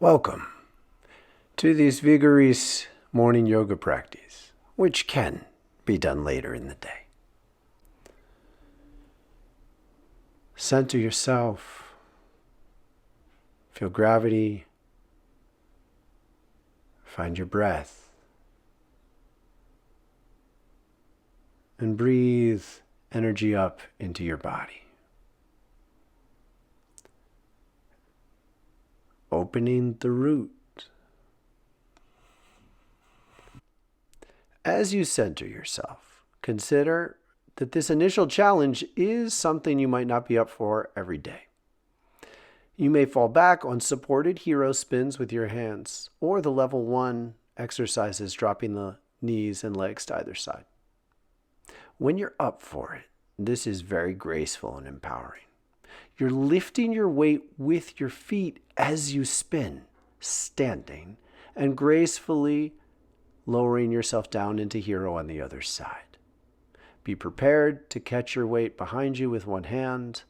Welcome to this Vigorous morning yoga practice, which can be done later in the day. Center yourself. Feel gravity. Find your breath. And breathe energy up into your body. Opening the root. As you center yourself, consider that this initial challenge is something you might not be up for every day. You may fall back on supported hero spins with your hands, or the level 1 exercises dropping the knees and legs to either side. When you're up for it, this is very graceful and empowering. You're lifting your weight with your feet as you spin, standing, and gracefully lowering yourself down into hero on the other side. Be prepared to catch your weight behind you with one hand,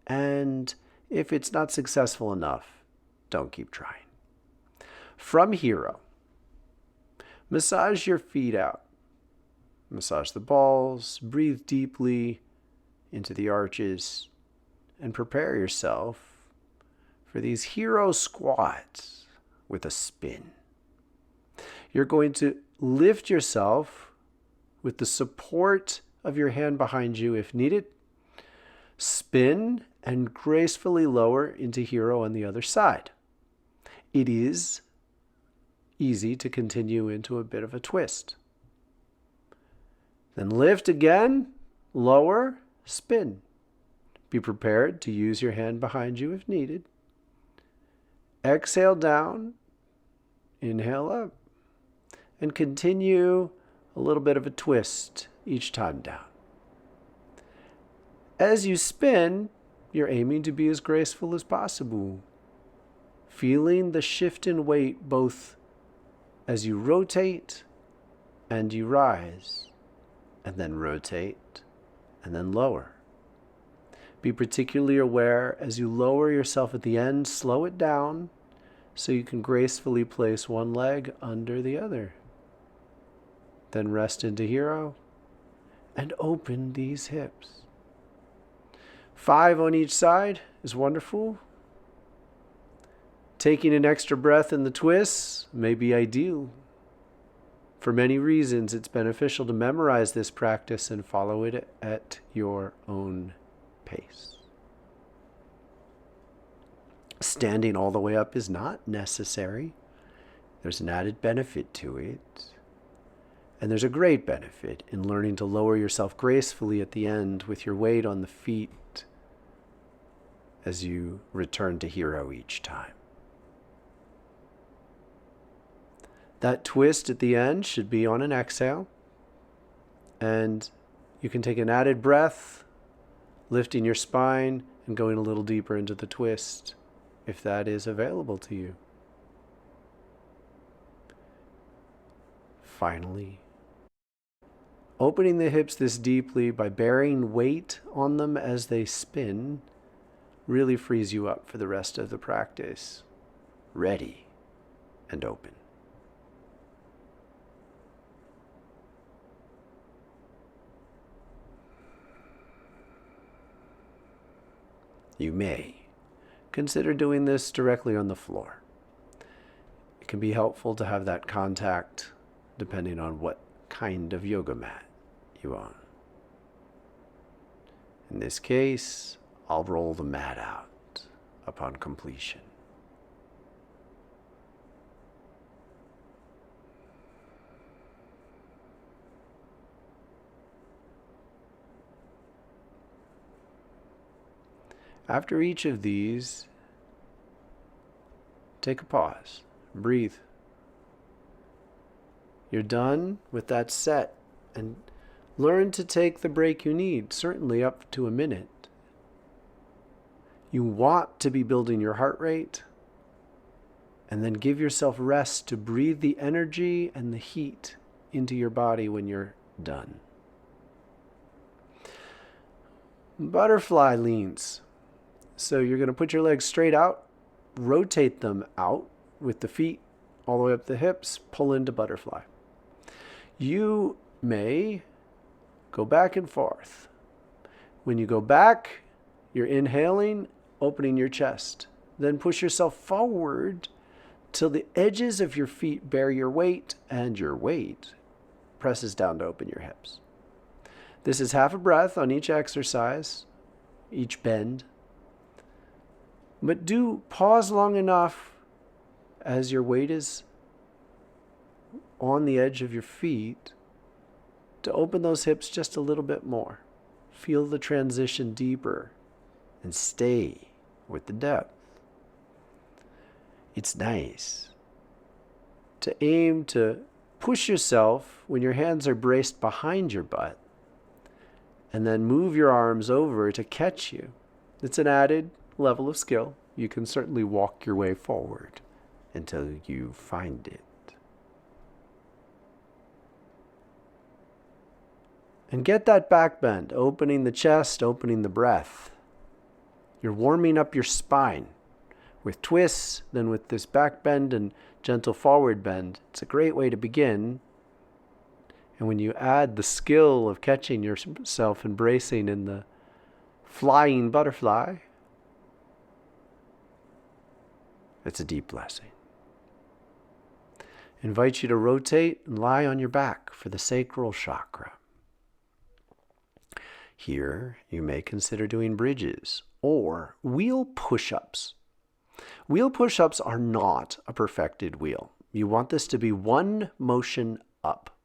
and if it's not successful enough, don't keep trying. From hero, massage your feet out. Massage the balls, breathe deeply into the arches, and prepare yourself for these hero squats with a spin. You're going to lift yourself with the support of your hand behind you if needed, spin, and gracefully lower into hero on the other side. It is easy to continue into a bit of a twist. Then lift again, lower, spin. Be prepared to use your hand behind you if needed. Exhale down, inhale up, and continue a little bit of a twist each time down. As you spin, you're aiming to be as graceful as possible, feeling the shift in weight both as you rotate and you rise, and then rotate and then lower. Be particularly aware as you lower yourself at the end, slow it down so you can gracefully place one leg under the other. Then rest into hero and open these hips. 5 on each side is wonderful. Taking an extra breath in the twists may be ideal. For many reasons, it's beneficial to memorize this practice and follow it at your own pace. Standing all the way up is not necessary. There's an added benefit to it. And there's a great benefit in learning to lower yourself gracefully at the end with your weight on the feet as you return to hero each time. That twist at the end should be on an exhale. And you can take an added breath, lifting your spine and going a little deeper into the twist, if that is available to you. Finally, opening the hips this deeply by bearing weight on them as they spin really frees you up for the rest of the practice. Ready and open. You may consider doing this directly on the floor. It can be helpful to have that contact depending on what kind of yoga mat you own. In this case, I'll roll the mat out upon completion. After each of these, take a pause, breathe. You're done with that set, and learn to take the break you need, certainly up to a minute. You want to be building your heart rate, and then give yourself rest to breathe the energy and the heat into your body when you're done. Butterfly leans. So you're going to put your legs straight out rotate them out with the feet all the way up the hips, pull into butterfly. You may go back and forth. When you go back, you're inhaling, opening your chest. Then push yourself forward till the edges of your feet bear your weight, and your weight presses down to open your hips. This is half a breath on each exercise, each bend. But do pause long enough as your weight is on the edge of your feet to open those hips just a little bit more. Feel the transition deeper and stay with the depth. It's nice to aim to push yourself when your hands are braced behind your butt and then move your arms over to catch you. It's an added level of skill. You can certainly walk your way forward until you find it. And get that back bend, opening the chest, opening the breath. You're warming up your spine with twists, then with this back bend and gentle forward bend. It's a great way to begin. And when you add the skill of catching yourself and bracing in the flying butterfly, it's a deep blessing. I invite you to rotate and lie on your back for the sacral chakra. Here, you may consider doing bridges or wheel push-ups. Wheel push-ups are not a perfected wheel. You want this to be one motion up.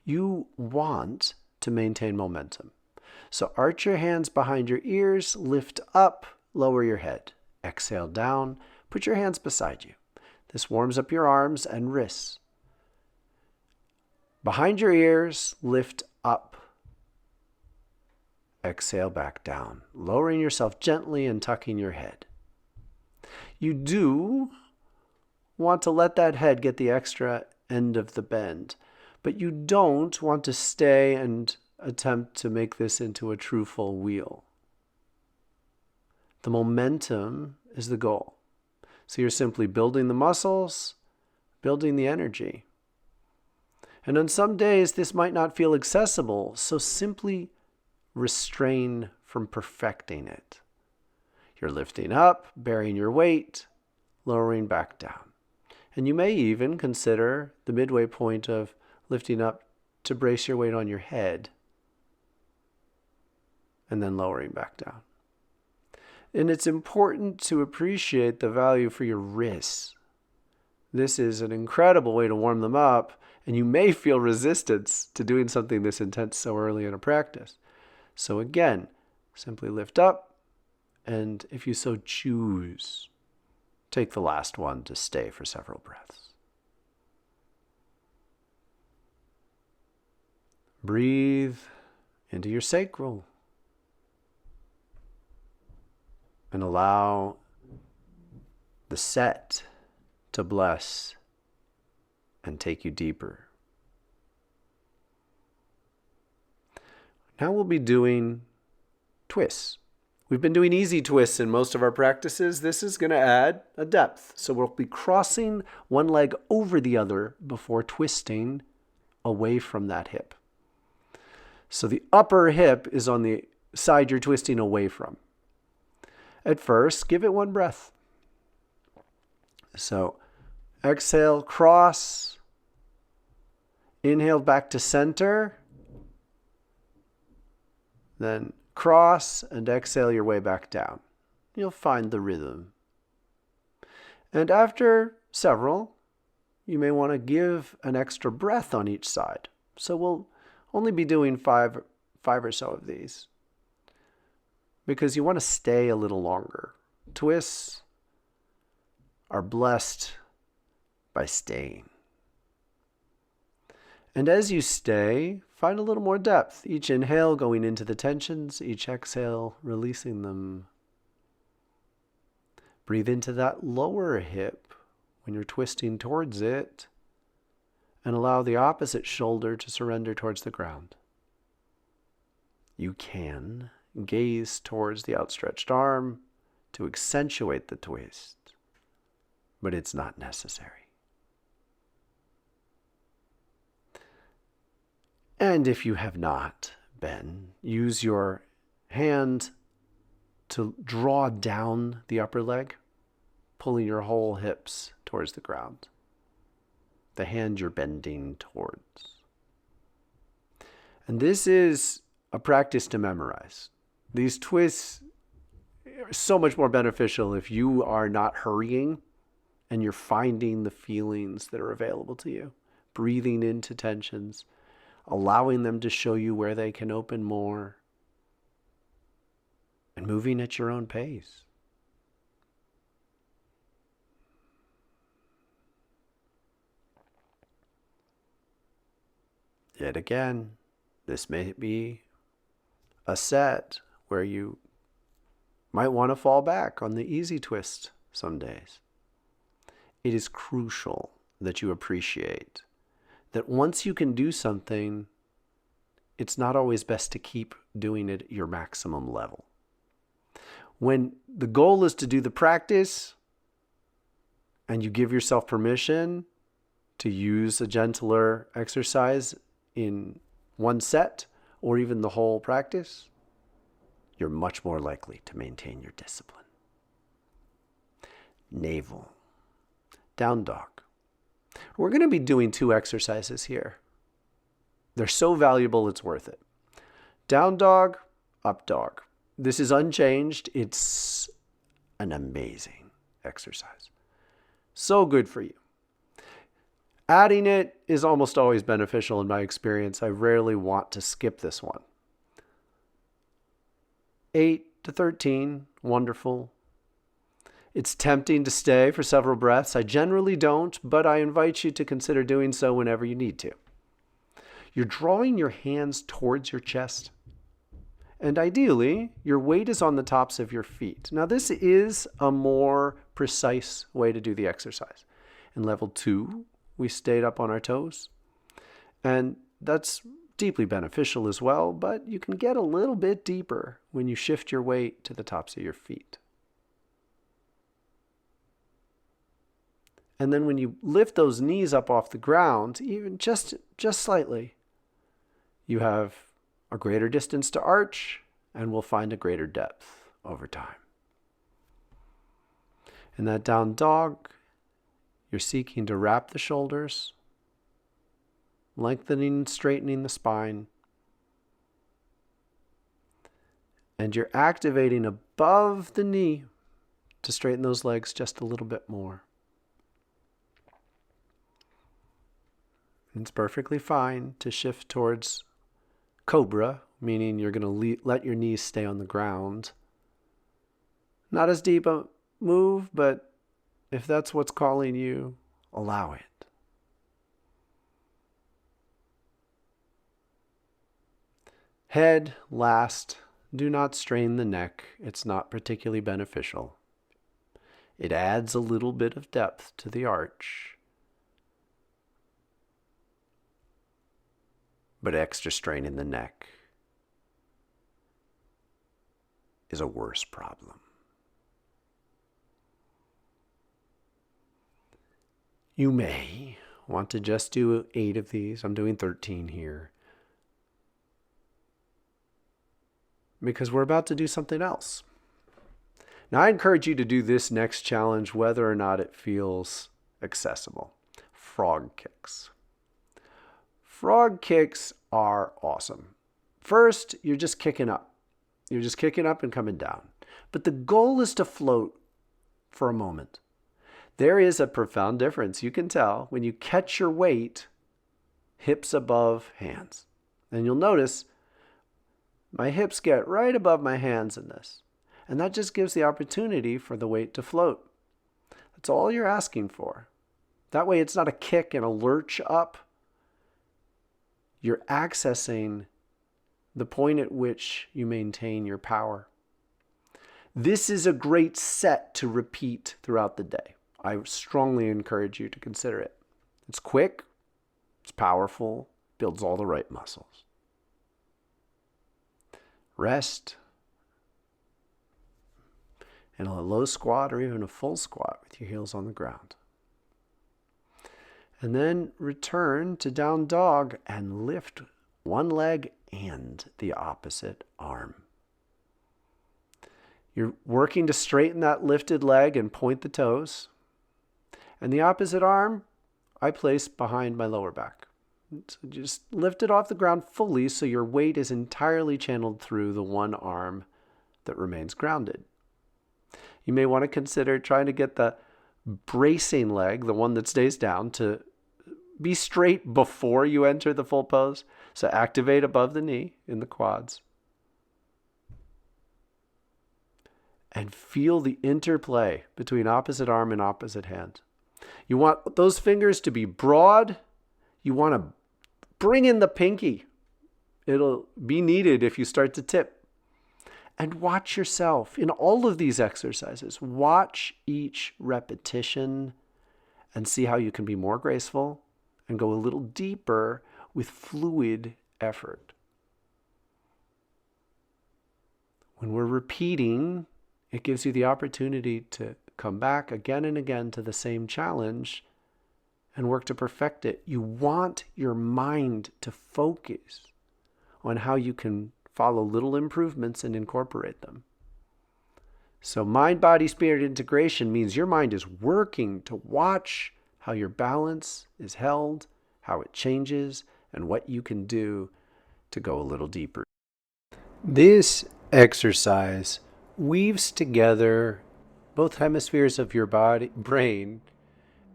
You want to maintain momentum. So arch your hands behind your ears, lift up, lower your head. Exhale down, put your hands beside you. This warms up your arms and wrists. Behind your ears, lift up. Exhale back down, lowering yourself gently and tucking your head. You do want to let that head get the extra end of the bend, but you don't want to stay and attempt to make this into a true full wheel. The momentum is the goal. So you're simply building the muscles, building the energy. And on some days, this might not feel accessible, so simply restrain from perfecting it. You're lifting up, bearing your weight, lowering back down. And you may even consider the midway point of lifting up to brace your weight on your head and then lowering back down. And it's important to appreciate the value for your wrists. This is an incredible way to warm them up, and you may feel resistance to doing something this intense so early in a practice. So again, simply lift up, and if you so choose, take the last one to stay for several breaths. Breathe into your sacral and allow the set to bless and take you deeper. Now we'll be doing twists. We've been doing easy twists in most of our practices. This is going to add a depth. So we'll be crossing one leg over the other before twisting away from that hip. So the upper hip is on the side you're twisting away from. At first, give it one breath. So exhale, cross. Inhale back to center. Then cross and exhale your way back down. You'll find the rhythm. And after several, you may want to give an extra breath on each side. So we'll only be doing five or so of these, because you want to stay a little longer. Twists are blessed by staying. And as you stay, find a little more depth. Each inhale going into the tensions, each exhale releasing them. Breathe into that lower hip when you're twisting towards it, and allow the opposite shoulder to surrender towards the ground. You can gaze towards the outstretched arm to accentuate the twist. but it's not necessary. And if you have not been, use your hand to draw down the upper leg, pulling your whole hips towards the ground. The hand you're bending towards. And this is a practice to memorize. These twists are so much more beneficial if you are not hurrying and you're finding the feelings that are available to you. Breathing into tensions, allowing them to show you where they can open more, and moving at your own pace. Yet again, this may be a set where you might want to fall back on the easy twist some days. It is crucial that you appreciate that once you can do something, it's not always best to keep doing it at your maximum level. When the goal is to do the practice and you give yourself permission to use a gentler exercise in one set or even the whole practice, you're much more likely to maintain your discipline. Navel. Down dog. We're going to be doing 2 exercises here. They're so valuable, it's worth it. Down dog, up dog. This is unchanged. It's an amazing exercise. So good for you. Adding it is almost always beneficial in my experience. I rarely want to skip this one. 8 to 13, wonderful. It's tempting to stay for several breaths. I generally don't, but I invite you to consider doing so whenever you need to. You're drawing your hands towards your chest. And ideally, your weight is on the tops of your feet. Now, this is a more precise way to do the exercise. In level 2, we stayed up on our toes. And that's deeply beneficial as well, but you can get a little bit deeper when you shift your weight to the tops of your feet. And then when you lift those knees up off the ground, even just slightly, you have a greater distance to arch and will find a greater depth over time. In that down dog, you're seeking to wrap the shoulders, lengthening and straightening the spine, and you're activating above the knee to straighten those legs just a little bit more. It's perfectly fine to shift towards cobra, meaning you're going to let your knees stay on the ground. Not as deep a move, but if that's what's calling you, allow it. Head last. Do not strain the neck. It's not particularly beneficial. It adds a little bit of depth to the arch. But extra strain in the neck is a worse problem. You may want to just do 8 of these. I'm doing 13 here, because we're about to do something else. Now, I encourage you to do this next challenge whether or not it feels accessible. Frog kicks. Frog kicks are awesome. First, you're just kicking up. You're just kicking up and coming down. But the goal is to float for a moment. There is a profound difference, you can tell, when you catch your weight hips above hands. And you'll notice my hips get right above my hands in this. And that just gives the opportunity for the weight to float. That's all you're asking for. That way it's not a kick and a lurch up. You're accessing the point at which you maintain your power. This is a great set to repeat throughout the day. I strongly encourage you to consider it. It's quick, it's powerful, builds all the right muscles. Rest. in a low squat or even a full squat with your heels on the ground. And then return to down dog and lift one leg and the opposite arm. You're working to straighten that lifted leg and point the toes. And the opposite arm, I place behind my lower back. So just lift it off the ground fully so your weight is entirely channeled through the one arm that remains grounded. You may want to consider trying to get the bracing leg, the one that stays down, to be straight before you enter the full pose. So activate above the knee in the quads. And feel the interplay between opposite arm and opposite hand. You want those fingers to be broad. You want to bring in the pinky. It'll be needed if you start to tip. And watch yourself in all of these exercises. Watch each repetition and see how you can be more graceful and go a little deeper with fluid effort. When we're repeating, it gives you the opportunity to come back again and again to the same challenge and work to perfect it. You want your mind to focus on how you can follow little improvements and incorporate them. So mind, body, spirit integration means your mind is working to watch how your balance is held, how it changes, and what you can do to go a little deeper. This exercise weaves together both hemispheres of your body, brain,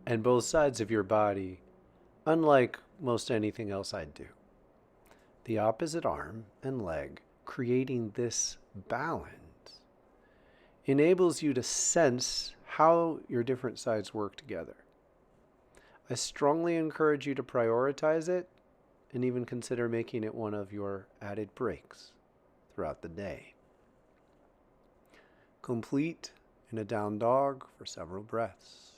and both sides of your body, unlike most anything else I do. The opposite arm and leg, creating this balance, enables you to sense how your different sides work together. I strongly encourage you to prioritize it and even consider making it one of your added breaks throughout the day. Complete in a down dog for several breaths.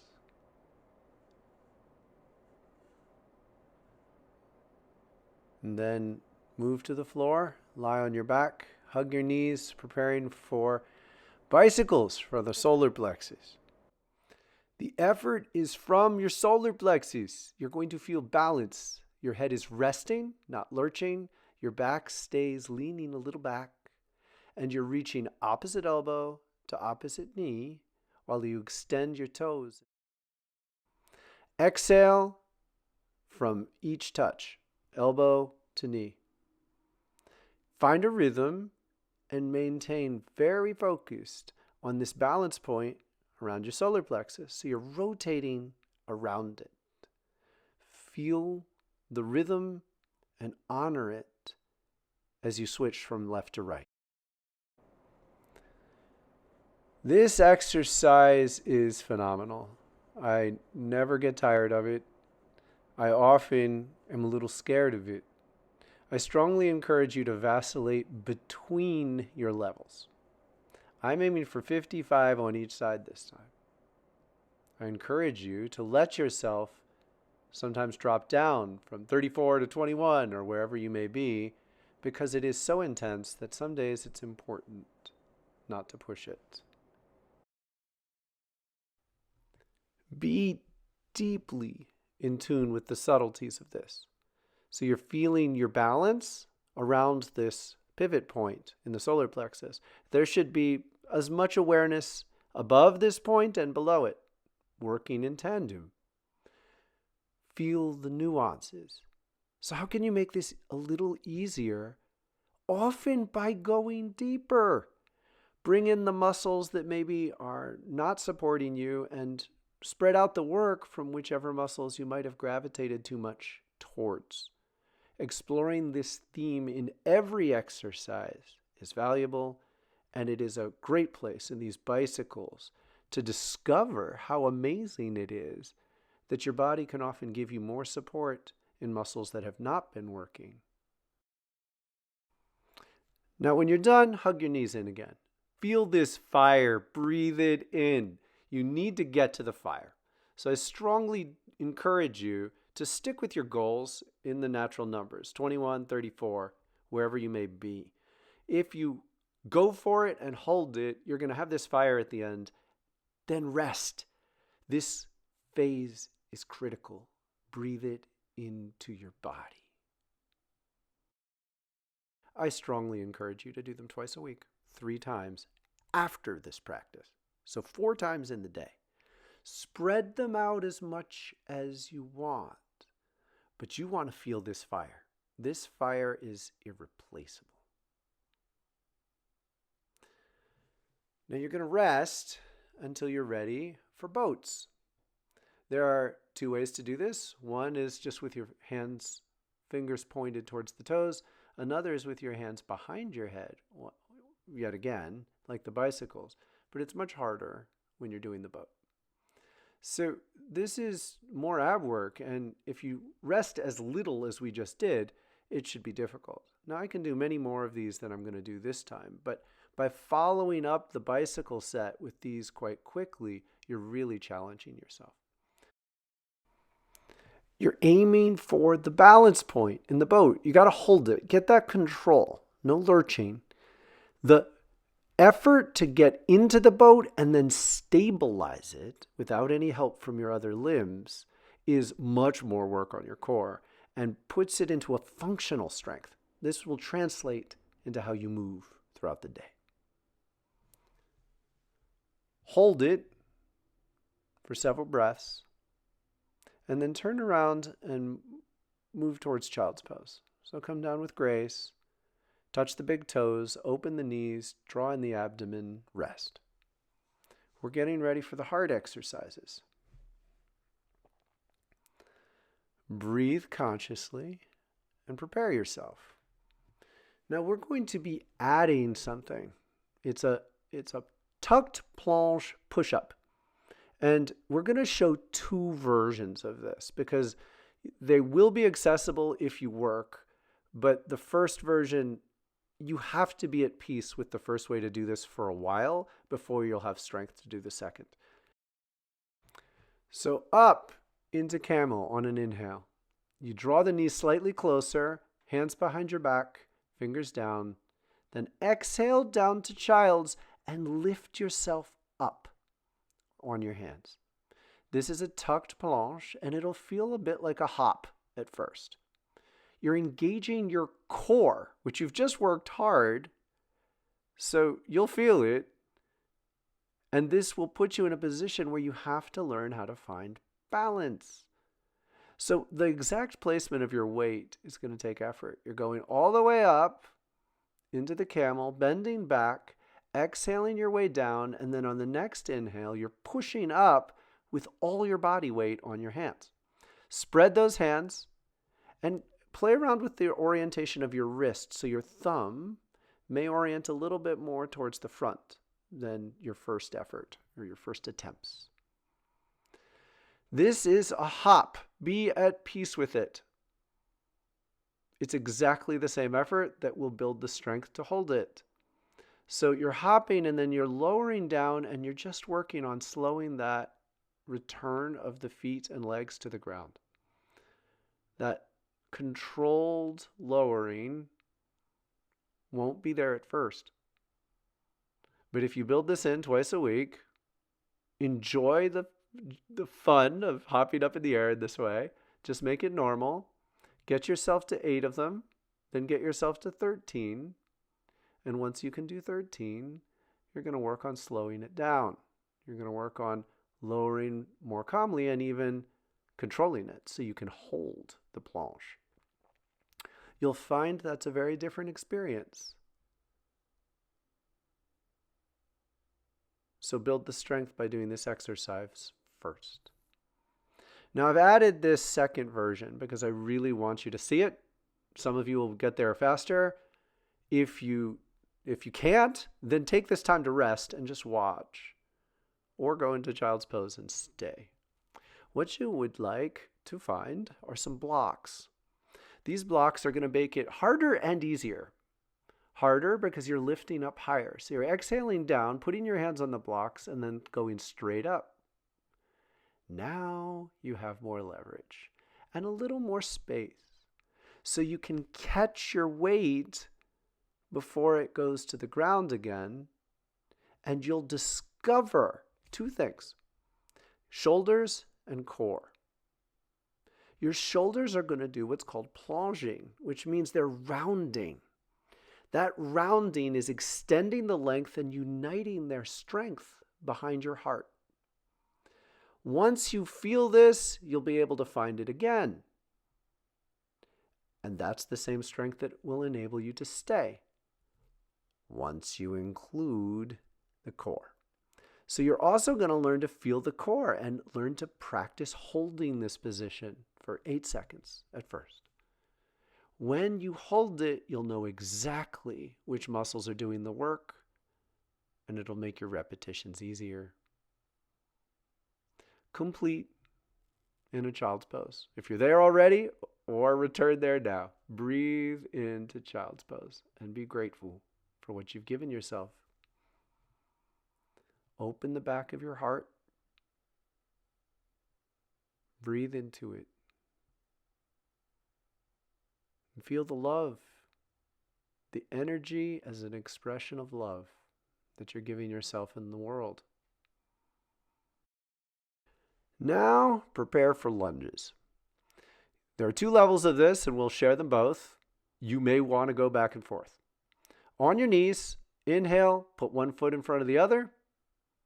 And then move to the floor, lie on your back, hug your knees, preparing for bicycles for the solar plexus. The effort is from your solar plexus. You're going to feel balance. Your head is resting, not lurching. Your back stays leaning a little back. And you're reaching opposite elbow to opposite knee while you extend your toes. Exhale from each touch, elbow to knee. Find a rhythm and maintain very focused on this balance point around your solar plexus. So you're rotating around it. Feel the rhythm and honor it as you switch from left to right. This exercise is phenomenal. I never get tired of it. I often am a little scared of it. I strongly encourage you to vacillate between your levels. I'm aiming for 55 on each side this time. I encourage you to let yourself sometimes drop down from 34 to 21 or wherever you may be, because it is so intense that some days it's important not to push it. Be deeply in tune with the subtleties of this. So you're feeling your balance around this pivot point in the solar plexus. There should be as much awareness above this point and below it, working in tandem. Feel the nuances. So how can you make this a little easier? Often by going deeper. Bring in the muscles that maybe are not supporting you and spread out the work from whichever muscles you might have gravitated too much towards. Exploring this theme in every exercise is valuable, and it is a great place in these bicycles to discover how amazing it is that your body can often give you more support in muscles that have not been working. Now, when you're done, hug your knees in again. Feel this fire. Breathe it in. You need to get to the fire. So I strongly encourage you to stick with your goals in the natural numbers, 21, 34, wherever you may be. If you Go for it and hold it. You're going to have this fire at the end. Then rest. This phase is critical. Breathe it into your body. I strongly encourage you to do them twice a week, 3 times after this practice. So 4 times in the day. Spread them out as much as you want, but you want to feel this fire. This fire is irreplaceable. Now you're going to rest until you're ready for boats. There are 2 ways to do this. One is just with your hands, fingers pointed towards the toes. Another is with your hands behind your head, yet again, like the bicycles. But it's much harder when you're doing the boat. So this is more ab work, and if you rest as little as we just did, it should be difficult. Now I can do many more of these than I'm going to do this time, but by following up the bicycle set with these quite quickly, you're really challenging yourself. You're aiming for the balance point in the boat. You got to hold it. Get that control. No lurching. The effort to get into the boat and then stabilize it without any help from your other limbs is much more work on your core and puts it into a functional strength. This will translate into how you move throughout the day. Hold it for several breaths and then turn around and move towards child's pose. So come down with grace. Touch the big toes, open the knees, draw in the abdomen, rest. We're getting ready for the heart exercises. Breathe consciously and prepare yourself. Now we're going to be adding something. It's a tucked planche push-up. And we're going to show 2 versions of this because they will be accessible if you work, but the first version, you have to be at peace with the first way to do this for a while before you'll have strength to do the second. So up into camel on an inhale. You draw the knees slightly closer, hands behind your back, fingers down. Then exhale down to child's and lift yourself up on your hands. This is a tucked planche and it'll feel a bit like a hop at first. You're engaging your core, which you've just worked hard, so you'll feel it. And this will put you in a position where you have to learn how to find balance. So the exact placement of your weight is going to take effort. You're going all the way up into the camel, bending back, exhaling your way down, and then on the next inhale, you're pushing up with all your body weight on your hands. Spread those hands and play around with the orientation of your wrist so your thumb may orient a little bit more towards the front than your first effort or your first attempts. This is a hop. Be at peace with it. It's exactly the same effort that will build the strength to hold it. So you're hopping and then you're lowering down and you're just working on slowing that return of the feet and legs to the ground. That controlled lowering won't be there at first. But if you build this in twice a week, enjoy the fun of hopping up in the air in this way. Just make it normal. Get yourself to 8 of them, then get yourself to 13. And once you can do 13, you're going to work on slowing it down. You're going to work on lowering more calmly and even controlling it so you can hold the planche. You'll find that's a very different experience. So build the strength by doing this exercise first. Now I've added this second version because I really want you to see it. Some of you will get there faster. If you can't, then take this time to rest and just watch. Or go into child's pose and stay. What you would like to find are some blocks. These blocks are going to make it harder and easier. Harder because you're lifting up higher. So you're exhaling down, putting your hands on the blocks, and then going straight up. Now you have more leverage and a little more space. So you can catch your weight before it goes to the ground again, and you'll discover two things: shoulders and core. Your shoulders are going to do what's called plonging, which means they're rounding. That rounding is extending the length and uniting their strength behind your heart. Once you feel this, you'll be able to find it again. And that's the same strength that will enable you to stay once you include the core. So you're also going to learn to feel the core and learn to practice holding this position for 8 seconds at first. When you hold it, you'll know exactly which muscles are doing the work, and it'll make your repetitions easier. Complete in a child's pose. If you're there already, or return there now, breathe into child's pose and be grateful for what you've given yourself. Open the back of your heart. Breathe into it. And feel the love, the energy as an expression of love that you're giving yourself in the world. Now, prepare for lunges. There are 2 levels of this, and we'll share them both. You may want to go back and forth. On your knees, inhale, put one foot in front of the other.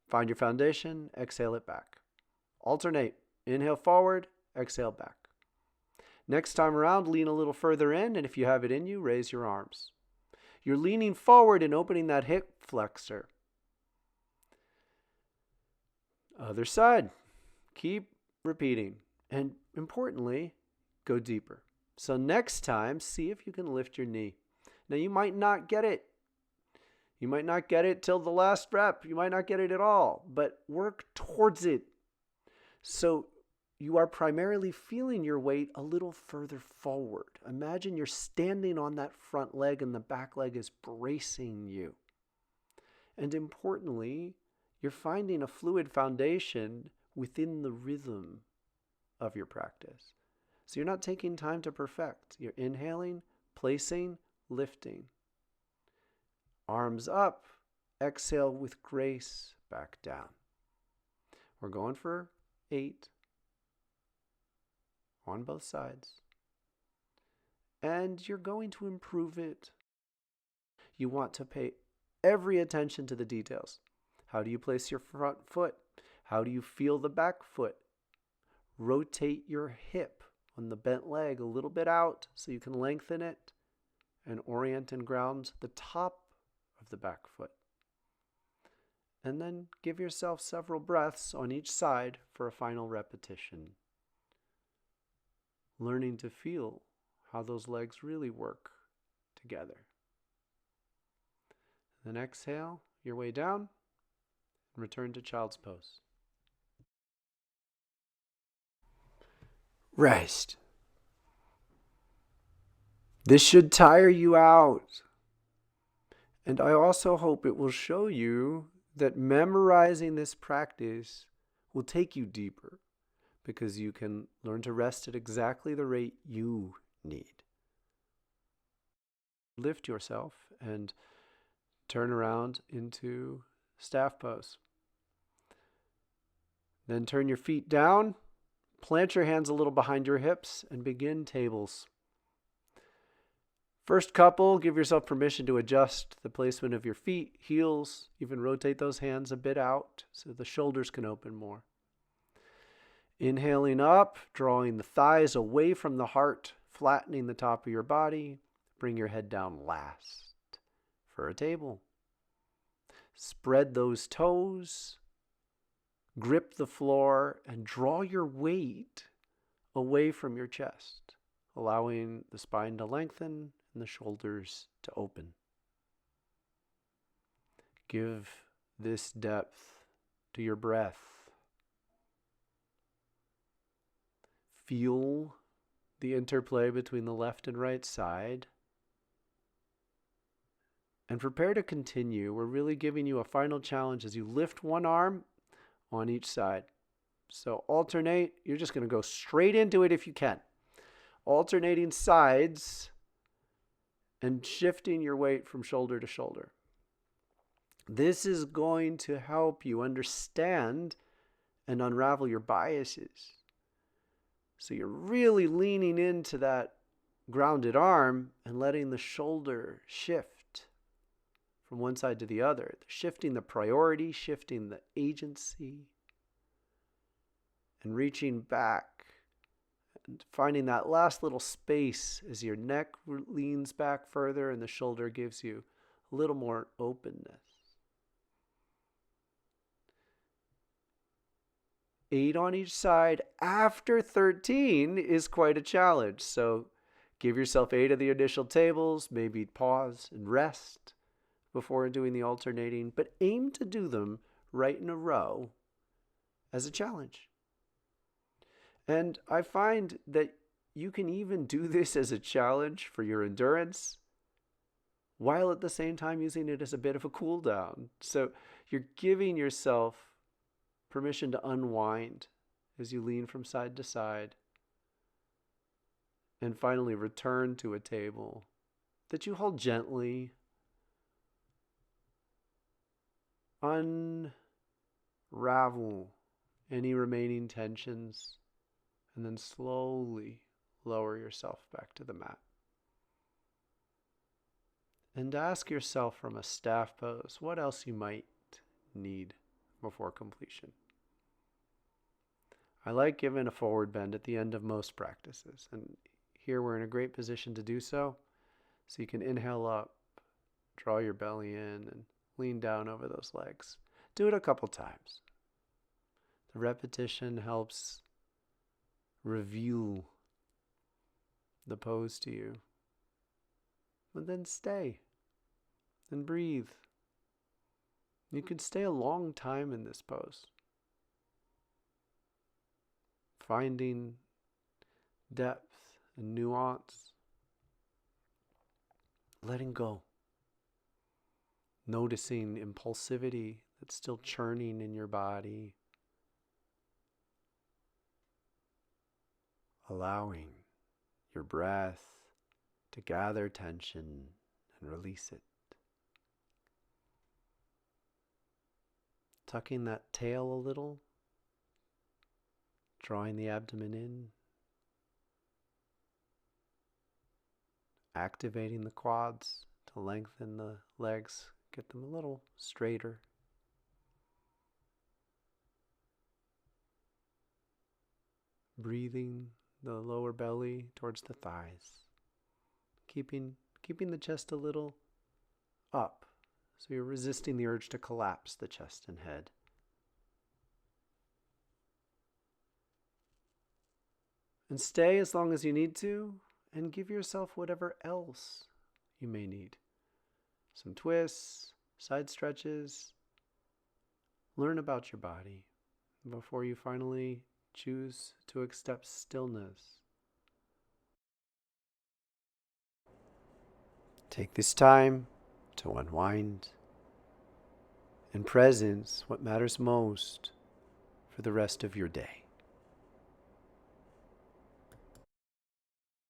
Find your foundation, exhale it back. Alternate. Inhale forward, exhale back. Next time around, lean a little further in, and if you have it in you, raise your arms. You're leaning forward and opening that hip flexor. Other side. Keep repeating. And importantly, go deeper. So next time, see if you can lift your knee. Now, you might not get it. You might not get it till the last rep. You might not get it at all, but work towards it. So you are primarily feeling your weight a little further forward. Imagine you're standing on that front leg and the back leg is bracing you. And importantly, you're finding a fluid foundation within the rhythm of your practice. So you're not taking time to perfect. You're inhaling, placing, lifting. Arms up, exhale with grace, back down. We're going for 8 on both sides. And you're going to improve it. You want to pay every attention to the details. How do you place your front foot? How do you feel the back foot? Rotate your hip on the bent leg a little bit out so you can lengthen it and orient and ground the top of the back foot. And then give yourself several breaths on each side for a final repetition. Learning to feel how those legs really work together. Then exhale your way down and return to child's pose. Rest. This should tire you out. And I also hope it will show you that memorizing this practice will take you deeper, because you can learn to rest at exactly the rate you need. Lift yourself and turn around into staff pose. Then turn your feet down, plant your hands a little behind your hips, and begin tables. First couple, give yourself permission to adjust the placement of your feet, heels, even rotate those hands a bit out so the shoulders can open more. Inhaling up, drawing the thighs away from the heart, flattening the top of your body. Bring your head down last for a table. Spread those toes, grip the floor, and draw your weight away from your chest, allowing the spine to lengthen and the shoulders to open. Give this depth to your breath. Feel the interplay between the left and right side. And prepare to continue. We're really giving you a final challenge as you lift one arm on each side. So alternate. You're just going to go straight into it if you can. Alternating sides and shifting your weight from shoulder to shoulder. This is going to help you understand and unravel your biases. So you're really leaning into that grounded arm and letting the shoulder shift from one side to the other, shifting the priority, shifting the agency, and reaching back and finding that last little space as your neck leans back further and the shoulder gives you a little more openness. 8 on each side after 13 is quite a challenge. So give yourself 8 of the initial tables, maybe pause and rest before doing the alternating, but aim to do them right in a row as a challenge. And I find that you can even do this as a challenge for your endurance while at the same time using it as a bit of a cool down. So you're giving yourself permission to unwind as you lean from side to side and finally return to a table that you hold gently. Unravel any remaining tensions and then slowly lower yourself back to the mat. And ask yourself from a staff pose what else you might need before completion. I like giving a forward bend at the end of most practices, and here we're in a great position to do so. So you can inhale up, draw your belly in, and lean down over those legs. Do it a couple times. The repetition helps reveal the pose to you. But then stay and breathe. You can stay a long time in this pose, finding depth and nuance, letting go, noticing impulsivity that's still churning in your body, allowing your breath to gather tension and release it. Tucking that tail a little, drawing the abdomen in, activating the quads to lengthen the legs, get them a little straighter. Breathing the lower belly towards the thighs, keeping the chest a little up, so you're resisting the urge to collapse the chest and head. And stay as long as you need to, and give yourself whatever else you may need. Some twists, side stretches. Learn about your body before you finally choose to accept stillness. Take this time to unwind. In presence, what matters most for the rest of your day.